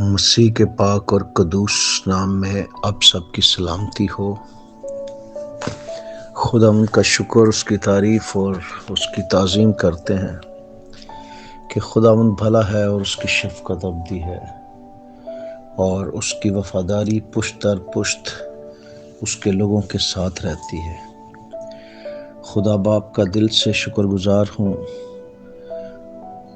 مسیح کے پاک اور قدوس نام میں اب سب کی سلامتی ہو۔ خدا ان کا شکر، اس کی تعریف اور اس کی تعظیم کرتے ہیں کہ خداوند بھلا ہے اور اس کی شفقت ابدی ہے اور اس کی وفاداری پشت در پشت اس کے لوگوں کے ساتھ رہتی ہے۔ خدا باپ کا دل سے شکر گزار ہوں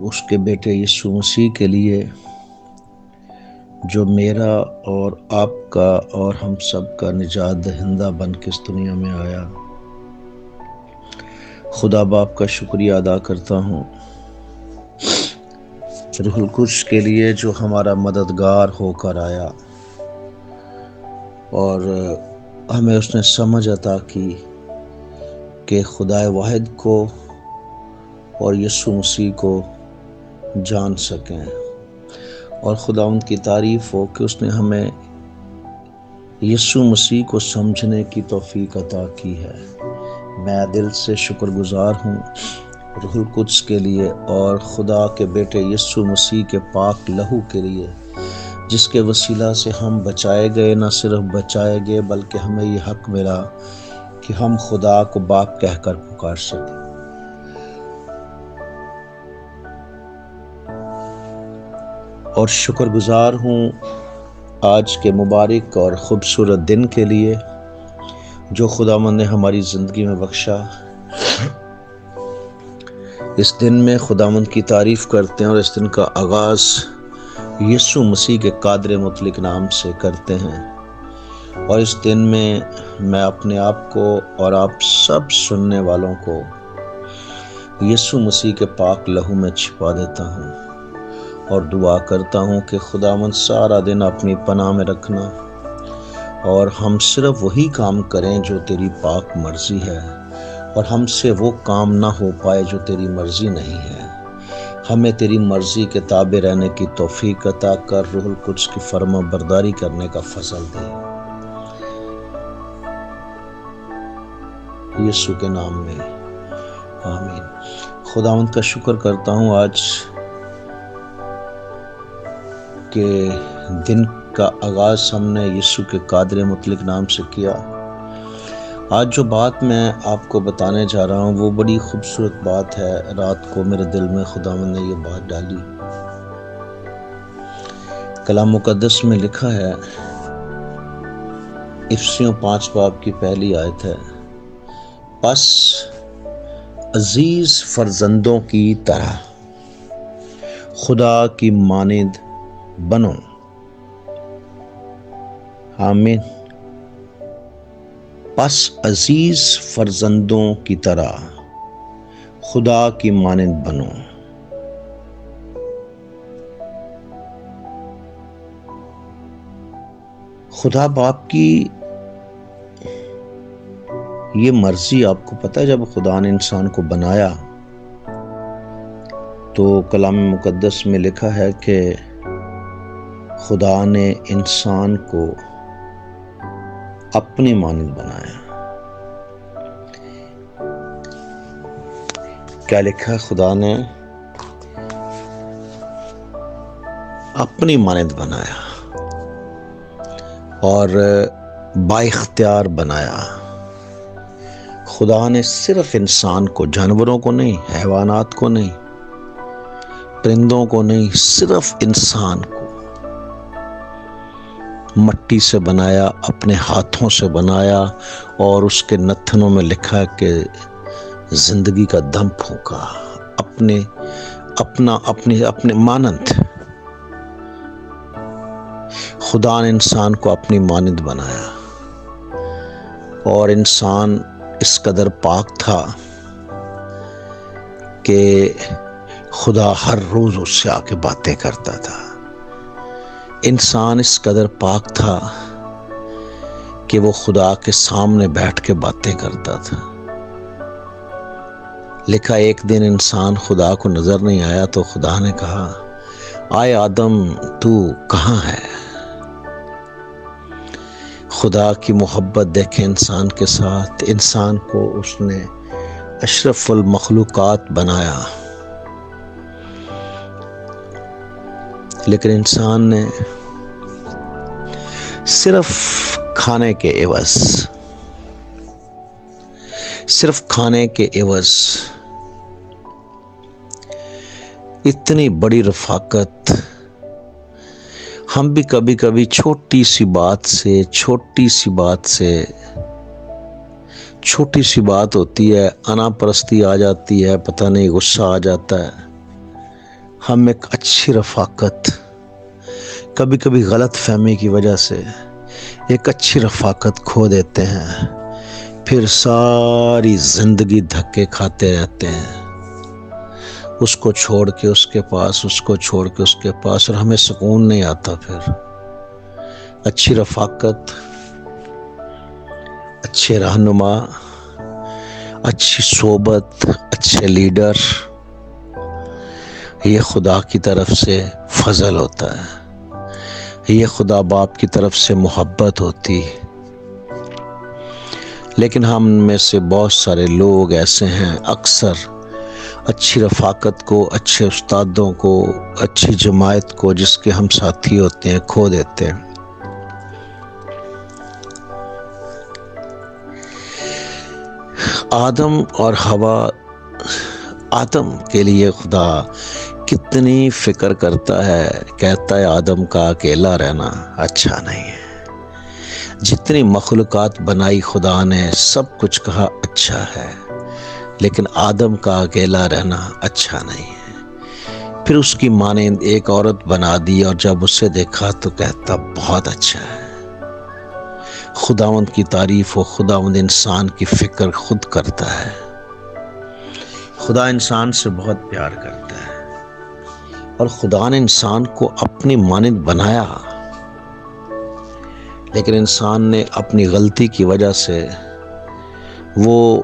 اس کے بیٹے یسوع مسیح کے لیے جو میرا اور آپ کا اور ہم سب کا نجات دہندہ بن کے اس دنیا میں آیا۔ خدا باپ کا شکریہ ادا کرتا ہوں روح القدس کے لیے جو ہمارا مددگار ہو کر آیا اور ہمیں اس نے سمجھ عطا کی کہ خدا واحد کو اور یسوع مسیح کو جان سکیں، اور خدا ان کی تعریف ہو کہ اس نے ہمیں یسوع مسیح کو سمجھنے کی توفیق عطا کی ہے۔ میں دل سے شکر گزار ہوں روح القدس کے لیے اور خدا کے بیٹے یسوع مسیح کے پاک لہو کے لیے جس کے وسیلہ سے ہم بچائے گئے، نہ صرف بچائے گئے بلکہ ہمیں یہ حق ملا کہ ہم خدا کو باپ کہہ کر پکار سکیں۔ اور شکر گزار ہوں آج کے مبارک اور خوبصورت دن کے لیے جو خداوند نے ہماری زندگی میں بخشا۔ اس دن میں خداوند کی تعریف کرتے ہیں اور اس دن کا آغاز یسوع مسیح کے قادر مطلق نام سے کرتے ہیں، اور اس دن میں اپنے آپ کو اور آپ سب سننے والوں کو یسوع مسیح کے پاک لہو میں چھپا دیتا ہوں اور دعا کرتا ہوں کہ خداوند سارا دن اپنی پناہ میں رکھنا اور ہم صرف وہی کام کریں جو تیری پاک مرضی ہے، اور ہم سے وہ کام نہ ہو پائے جو تیری مرضی نہیں ہے۔ ہمیں تیری مرضی کے تابع رہنے کی توفیق عطا کر، روح القدس کی فرما برداری کرنے کا فضل دے، یسوع کے نام میں آمین۔ خداوند کا شکر کرتا ہوں آج کے دن کا آغاز ہم نے یسوع کے قادر مطلق نام سے کیا۔ آج جو بات میں آپ کو بتانے جا رہا ہوں وہ بڑی خوبصورت بات ہے۔ رات کو میرے دل میں خداوند نے یہ بات ڈالی۔ کلام مقدس میں لکھا ہے، افسیوں 5 باب کی پہلی آیت ہے، پس عزیز فرزندوں کی طرح خدا کی مانند بنو۔ آمین۔ پس عزیز فرزندوں کی طرح خدا کی مانند بنو۔ خدا باپ کی یہ مرضی آپ کو پتہ ہے، جب خدا نے انسان کو بنایا تو کلام مقدس میں لکھا ہے کہ خدا نے انسان کو اپنی مانند بنایا۔ کیا لکھا ہے؟ خدا نے اپنی مانند بنایا اور با اختیار بنایا۔ خدا نے صرف انسان کو، جانوروں کو نہیں، حیوانات کو نہیں، پرندوں کو نہیں، صرف انسان کو مٹی سے بنایا، اپنے ہاتھوں سے بنایا، اور اس کے نتنوں میں لکھا ہے کہ زندگی کا دم پھونکا، اپنے مانند۔ خدا نے انسان کو اپنی مانند بنایا، اور انسان اس قدر پاک تھا کہ خدا ہر روز اس سے آ کے باتیں کرتا تھا۔ انسان اس قدر پاک تھا کہ وہ خدا کے سامنے بیٹھ کے باتیں کرتا تھا۔ لکھا ایک دن انسان خدا کو نظر نہیں آیا تو خدا نے کہا، آئے آدم تو کہاں ہے؟ خدا کی محبت دیکھیں انسان کے ساتھ۔ انسان کو اس نے اشرف المخلوقات بنایا، لیکن انسان نے صرف کھانے کے عوض، صرف کھانے کے عوض اتنی بڑی رفاقت ہم بھی کبھی کبھی چھوٹی سی بات ہوتی ہے، انا پرستی آ جاتی ہے، پتہ نہیں غصہ آ جاتا ہے، ہم ایک اچھی رفاقت کبھی کبھی غلط فہمی کی وجہ سے ایک اچھی رفاقت کھو دیتے ہیں، پھر ساری زندگی دھکے کھاتے رہتے ہیں، اس کو چھوڑ کے اس کے پاس، اس کو چھوڑ کے اس کے پاس، اور ہمیں سکون نہیں آتا۔ پھر اچھی رفاقت، اچھے رہنما، اچھی صحبت، اچھے لیڈر، یہ خدا کی طرف سے فضل ہوتا ہے، یہ خدا باپ کی طرف سے محبت ہوتی۔ لیکن ہم میں سے بہت سارے لوگ ایسے ہیں، اکثر اچھی رفاقت کو، اچھے استادوں کو، اچھی جماعت کو، جس کے ہم ساتھی ہوتے ہیں، کھو دیتے ہیں۔ آدم اور حوا، آدم کے لیے خدا کتنی فکر کرتا ہے، کہتا ہے آدم کا اکیلا رہنا اچھا نہیں ہے۔ جتنی مخلوقات بنائی خدا نے، سب کچھ کہا اچھا ہے، لیکن آدم کا اکیلا رہنا اچھا نہیں ہے۔ پھر اس کی مانند ایک عورت بنا دی، اور جب اسے دیکھا تو کہتا بہت اچھا ہے۔ خداوند کی تعریف ہو، خداوند انسان کی فکر خود کرتا ہے۔ خدا انسان سے بہت پیار کرتا ہے، اور خدا نے انسان کو اپنی مانند بنایا، لیکن انسان نے اپنی غلطی کی وجہ سے وہ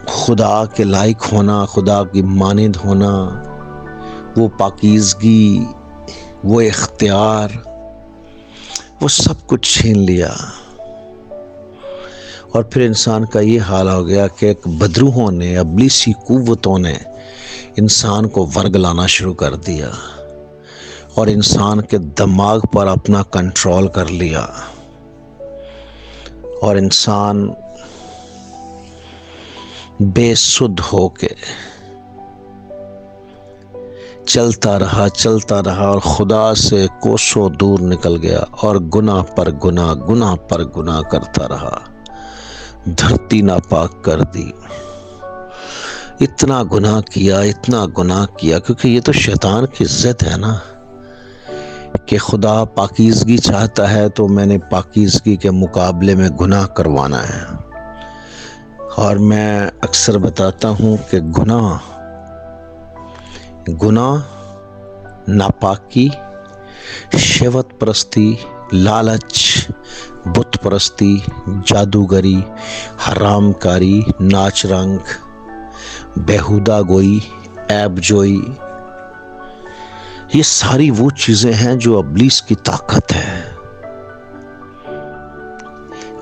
خدا کے لائق ہونا، خدا کی مانند ہونا، وہ پاکیزگی، وہ اختیار، وہ سب کچھ چھین لیا، اور پھر انسان کا یہ حال ہو گیا کہ ایک بدروحوں نے، ابلیسی قوتوں نے انسان کو ورگلانا شروع کر دیا، اور انسان کے دماغ پر اپنا کنٹرول کر لیا، اور انسان بے سدھ ہو کے چلتا رہا اور خدا سے کوسوں دور نکل گیا، اور گناہ پر گناہ کرتا رہا، دھرتی ناپاک کر دی۔ اتنا گناہ کیا کیونکہ یہ تو شیطان کی ضد ہے نا، کہ خدا پاکیزگی چاہتا ہے تو میں نے پاکیزگی کے مقابلے میں گناہ کروانا ہے۔ اور میں اکثر بتاتا ہوں کہ گناہ، ناپاکی، شہوت پرستی، لالچ، بت پرستی، جادوگری، حرام کاری، ناچ رنگ، بیہودہ گوئی، عیب جوئی، یہ ساری وہ چیزیں ہیں جو ابلیس کی طاقت ہے۔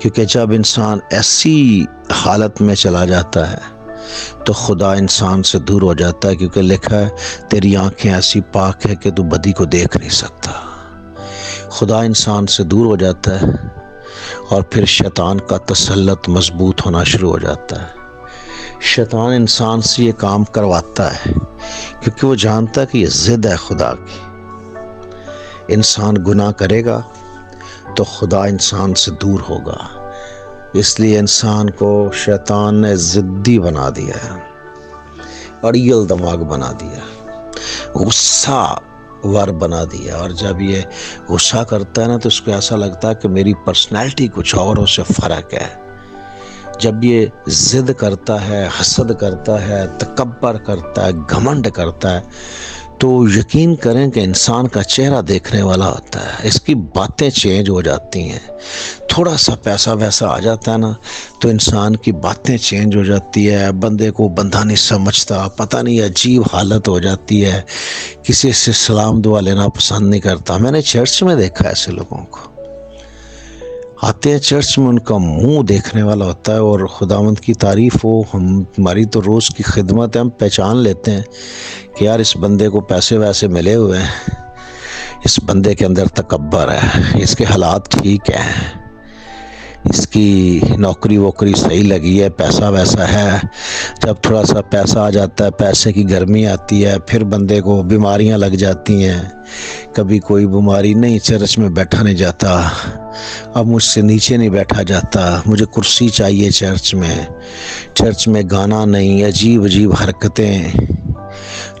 کیونکہ جب انسان ایسی حالت میں چلا جاتا ہے تو خدا انسان سے دور ہو جاتا ہے، کیونکہ لکھا ہے تیری آنکھیں ایسی پاک ہے کہ تو بدی کو دیکھ نہیں سکتا۔ خدا انسان سے دور ہو جاتا ہے، اور پھر شیطان کا تسلط مضبوط ہونا شروع ہو جاتا ہے۔ شیطان انسان سے یہ کام کرواتا ہے کیونکہ وہ جانتا ہے کہ یہ ضد ہے خدا کی۔ انسان گناہ کرے گا تو خدا انسان سے دور ہوگا، اس لیے انسان کو شیطان نے ضدی بنا دیا ہے، اڑیل دماغ بنا دیا، غصہ ور بنا دیا، اور جب یہ غصہ کرتا ہے نا تو اس کو ایسا لگتا ہے کہ میری پرسنالٹی کچھ اوروں سے فرق ہے۔ جب یہ ضد کرتا ہے، حسد کرتا ہے، تکبر کرتا ہے، گھمنڈ کرتا ہے، تو یقین کریں کہ انسان کا چہرہ دیکھنے والا ہوتا ہے، اس کی باتیں چینج ہو جاتی ہیں۔ تھوڑا سا پیسہ ویسا آ جاتا ہے نا تو انسان کی باتیں چینج ہو جاتی ہے، بندے کو بندہ نہیں سمجھتا، پتہ نہیں عجیب حالت ہو جاتی ہے، کسی سے سلام دعا لینا پسند نہیں کرتا۔ میں نے چرچ میں دیکھا ایسے لوگوں کو، آتے ہیں چرچ میں، ان کا منہ دیکھنے والا ہوتا ہے، اور خداوند کی تعریف ہو، ہماری تو روز کی خدمت ہے، ہم پہچان لیتے ہیں کہ یار اس بندے کو پیسے ویسے ملے ہوئے ہیں، اس بندے کے اندر تکبر ہے، اس کے حالات ٹھیک ہیں، اس کی نوکری ووکری صحیح لگی ہے، پیسہ ویسا ہے، جب تھوڑا سا پیسہ آ جاتا ہے، پیسے کی گرمی آتی ہے، پھر بندے کو بیماریاں لگ جاتی ہیں، کبھی کوئی بیماری نہیں، چرچ میں بیٹھا نہیں جاتا، اب مجھ سے نیچے نہیں بیٹھا جاتا، مجھے کرسی چاہیے چرچ میں گانا نہیں، عجیب عجیب حرکتیں،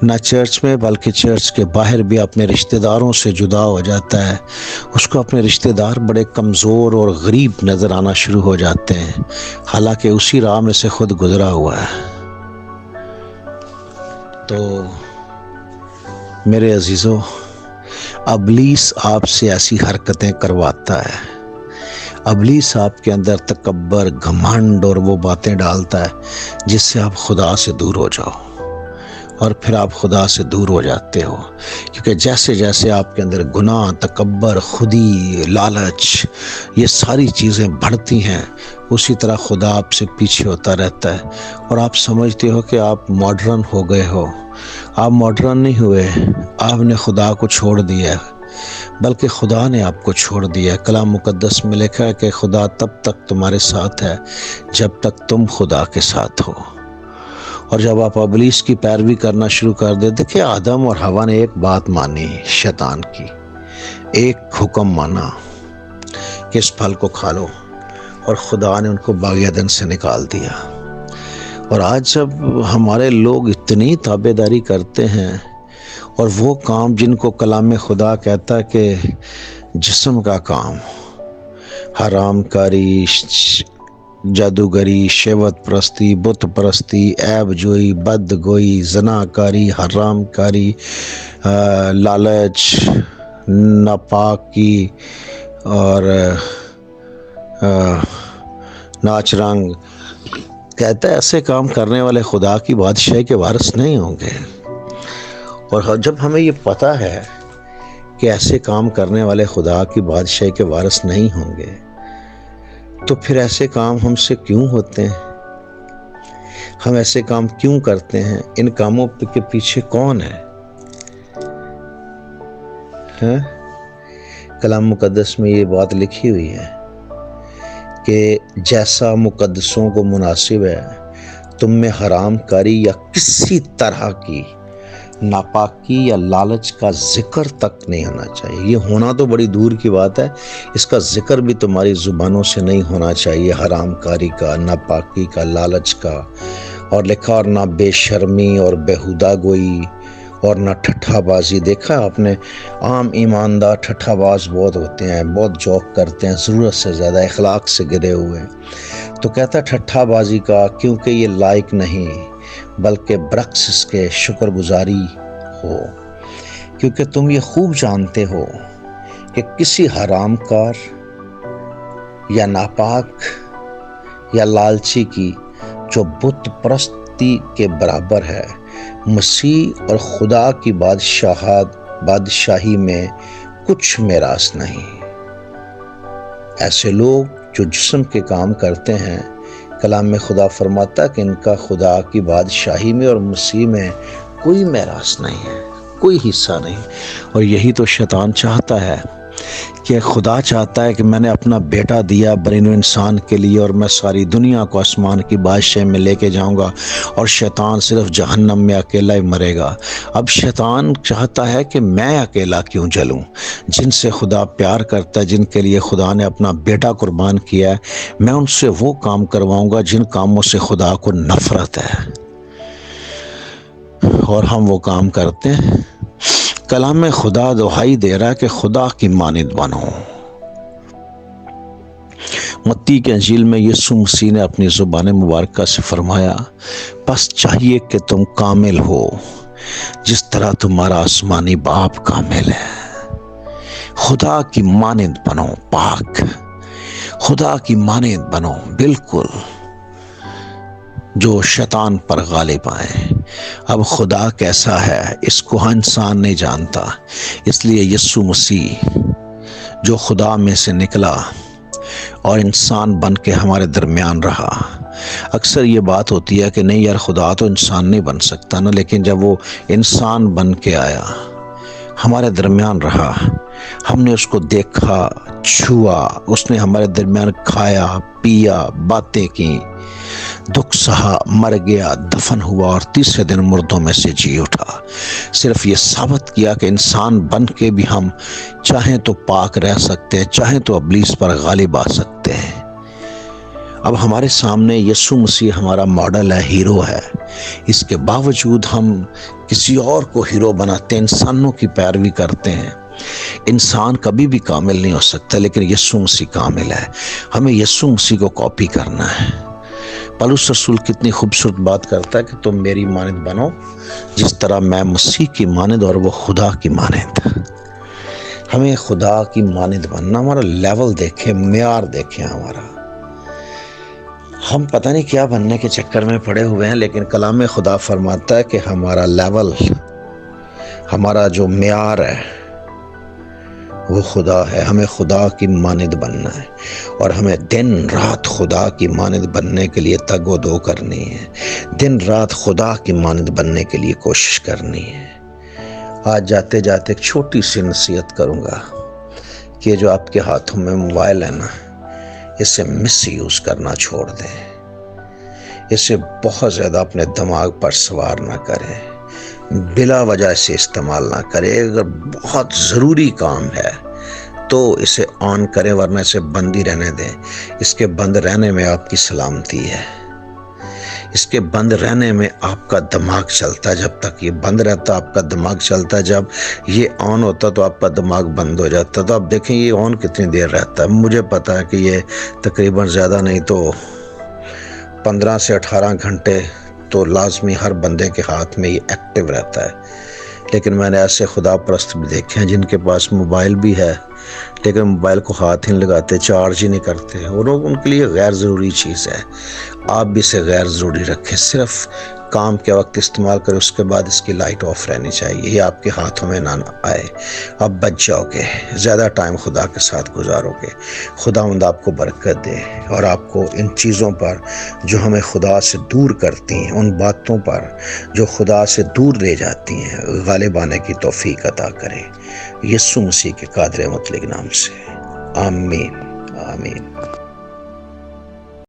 نہ چرچ میں بلکہ چرچ کے باہر بھی اپنے رشتہ داروں سے جدا ہو جاتا ہے، اس کو اپنے رشتہ دار بڑے کمزور اور غریب نظر آنا شروع ہو جاتے ہیں، حالانکہ اسی راہ میں سے خود گزرا ہوا ہے۔ تو میرے عزیزو، ابلیس آپ سے ایسی حرکتیں کرواتا ہے، ابلیس آپ کے اندر تکبر، گھمنڈ اور وہ باتیں ڈالتا ہے جس سے آپ خدا سے دور ہو جاؤ، اور پھر آپ خدا سے دور ہو جاتے ہو، کیونکہ جیسے جیسے آپ کے اندر گناہ، تکبر، خودی، لالچ، یہ ساری چیزیں بڑھتی ہیں، اسی طرح خدا آپ سے پیچھے ہوتا رہتا ہے، اور آپ سمجھتے ہو کہ آپ ماڈرن ہو گئے ہو۔ آپ ماڈرن نہیں ہوئے، آپ نے خدا کو چھوڑ دیا، بلکہ خدا نے آپ کو چھوڑ دیا۔ کلام مقدس میں لکھا ہے کہ خدا تب تک تمہارے ساتھ ہے جب تک تم خدا کے ساتھ ہو، اور جب آپ ابلیس کی پیروی کرنا شروع کر دے، دیکھیں آدم اور حوا نے ایک بات مانی، شیطان کی ایک حکم مانا کہ اس پھل کو کھا لو، اور خدا نے ان کو باغ عدن سے نکال دیا۔ اور آج جب ہمارے لوگ اتنی تابعداری کرتے ہیں، اور وہ کام جن کو کلام خدا کہتا ہے کہ جسم کا کام، حرام کاری، جادوگری، شہوت پرستی، بت پرستی، عیب جوئی، بد گوئی، زنا کاری، حرام کاری، لالچ، ناپاکی اور ناچ رنگ، کہتا ہے ایسے کام کرنے والے خدا کی بادشاہی کے وارث نہیں ہوں گے۔ اور جب ہمیں یہ پتہ ہے کہ ایسے کام کرنے والے خدا کی بادشاہی کے وارث نہیں ہوں گے، تو پھر ایسے کام ہم سے کیوں ہوتے ہیں؟ ہم ایسے کام کیوں کرتے ہیں؟ ان کاموں کے پیچھے کون ہے؟ کلام مقدس میں یہ بات لکھی ہوئی ہے کہ جیسا مقدسوں کو مناسب ہے، تم میں حرام کاری یا کسی طرح کی ناپاکی یا لالچ کا ذکر تک نہیں ہونا چاہیے۔ یہ ہونا تو بڑی دور کی بات ہے، اس کا ذکر بھی تمہاری زبانوں سے نہیں ہونا چاہیے، حرام کاری کا، ناپاکی کا، لالچ کا، اور لکھا اور نہ بے شرمی اور بےہودہ گوئی اور نہ ٹھٹھا بازی۔ دیکھا آپ نے، عام ایماندار ٹھٹھا باز بہت ہوتے ہیں، بہت جوک کرتے ہیں، ضرورت سے زیادہ اخلاق سے گرے ہوئے، تو کہتا ٹھٹھا بازی کا، کیونکہ یہ لائق نہیں، بلکہ برعکس اس کے شکر گزاری ہو، کیونکہ تم یہ خوب جانتے ہو کہ کسی حرام کار یا ناپاک یا لالچی کی جو بت پرستی کے برابر ہے، مسیح اور خدا کی بادشاہی میں کچھ میراث نہیں۔ ایسے لوگ جو جسم کے کام کرتے ہیں، کلام میں خدا فرماتا کہ ان کا خدا کی بادشاہی میں اور مسیح میں کوئی میراث نہیں ہے، کوئی حصہ نہیں۔ اور یہی تو شیطان چاہتا ہے، کہ خدا چاہتا ہے کہ میں نے اپنا بیٹا دیا بنی نوع انسان کے لیے، اور میں ساری دنیا کو آسمان کی بادشاہی میں لے کے جاؤں گا، اور شیطان صرف جہنم میں اکیلا ہی مرے گا۔ اب شیطان چاہتا ہے کہ میں اکیلا کیوں جلوں؟ جن سے خدا پیار کرتا ہے، جن کے لیے خدا نے اپنا بیٹا قربان کیا ہے، میں ان سے وہ کام کرواؤں گا جن کاموں سے خدا کو نفرت ہے، اور ہم وہ کام کرتے ہیں۔ کلام خدا دہائی دے رہا ہے کہ خدا کی مانند بنو۔ متی کے انجیل میں یسوع مسیح نے اپنی زبان مبارکہ سے فرمایا، بس چاہیے کہ تم کامل ہو جس طرح تمہارا آسمانی باپ کامل ہے۔ خدا کی مانند بنو، پاک، خدا کی مانند بنو، بالکل جو شیطان پر غالب آئے۔ اب خدا کیسا ہے اس کو انسان نہیں جانتا، اس لیے یسوع مسیح جو خدا میں سے نکلا اور انسان بن کے ہمارے درمیان رہا۔ اکثر یہ بات ہوتی ہے کہ نہیں یار، خدا تو انسان نہیں بن سکتا نا، لیکن جب وہ انسان بن کے آیا، ہمارے درمیان رہا، ہم نے اس کو دیکھا، چھوا، اس نے ہمارے درمیان کھایا، پیا، باتیں کی، دکھ سہا، مر گیا، دفن ہوا اور تیسرے دن مردوں میں سے جی اٹھا۔ صرف یہ ثابت کیا کہ انسان بن کے بھی ہم چاہیں تو پاک رہ سکتے ہیں، چاہیں تو ابلیس پر غالب آ سکتے ہیں۔ اب ہمارے سامنے یسوع مسیح ہمارا ماڈل ہے، ہیرو ہے۔ اس کے باوجود ہم کسی اور کو ہیرو بناتے ہیں، انسانوں کی پیروی کرتے ہیں۔ انسان کبھی بھی کامل نہیں ہو سکتا، لیکن یسوع مسیح کامل ہے۔ ہمیں یسوع مسیح کو کاپی کرنا ہے۔ پولس رسول کتنی خوبصورت بات کرتا ہے کہ تم میری مانند بنو جس طرح میں مسیح کی مانند اور وہ خدا کی مانند۔ ہمیں خدا کی مانند بننا، ہمارا لیول دیکھیں، معیار دیکھیں ہمارا۔ ہم پتہ نہیں کیا بننے کے چکر میں پڑے ہوئے ہیں، لیکن کلام خدا فرماتا ہے کہ ہمارا لیول، ہمارا جو معیار ہے وہ خدا ہے۔ ہمیں خدا کی مانند بننا ہے اور ہمیں دن رات خدا کی مانند بننے کے لیے تگ و دو کرنی ہے، دن رات خدا کی مانند بننے کے لیے کوشش کرنی ہے۔ آج جاتے جاتے ایک چھوٹی سی نصیحت کروں گا کہ جو آپ کے ہاتھوں میں موبائل ہے نا، اسے مس یوز کرنا چھوڑ دیں، اسے بہت زیادہ اپنے دماغ پر سوار نہ کریں، بلا وجہ سے استعمال نہ کریں۔ اگر بہت ضروری کام ہے تو اسے آن کریں، ورنہ اسے بند ہی رہنے دیں۔ اس کے بند رہنے میں آپ کی سلامتی ہے، اس کے بند رہنے میں آپ کا دماغ چلتا ہے۔ جب تک یہ بند رہتا آپ کا دماغ چلتا ہے، جب یہ آن ہوتا تو آپ کا دماغ بند ہو جاتا۔ تو آپ دیکھیں یہ آن کتنی دیر رہتا ہے۔ مجھے پتا ہے کہ یہ تقریباً زیادہ نہیں تو 15 سے 18 گھنٹے تو لازمی ہر بندے کے ہاتھ میں یہ ایکٹیو رہتا ہے۔ لیکن میں نے ایسے خدا پرست بھی دیکھے ہیں جن کے پاس موبائل بھی ہے لیکن موبائل کو ہاتھ ہی نہیں لگاتے، چارج ہی نہیں کرتے، اور ان کے لیے غیر ضروری چیز ہے۔ آپ بھی اسے غیر ضروری رکھیں، صرف کام کے وقت استعمال کریں، اس کے بعد اس کی لائٹ آف رہنی چاہیے، یہ آپ کے ہاتھوں میں نہ آئے۔ آپ بچ جاؤ گے، زیادہ ٹائم خدا کے ساتھ گزارو گے۔ خداوند آپ کو برکت دے اور آپ کو ان چیزوں پر جو ہمیں خدا سے دور کرتی ہیں، ان باتوں پر جو خدا سے دور لے جاتی ہیں، غالب آنے کی توفیق عطا کرے، یسوع مسیح کے قادر مطلق نام سے، آمین آمین۔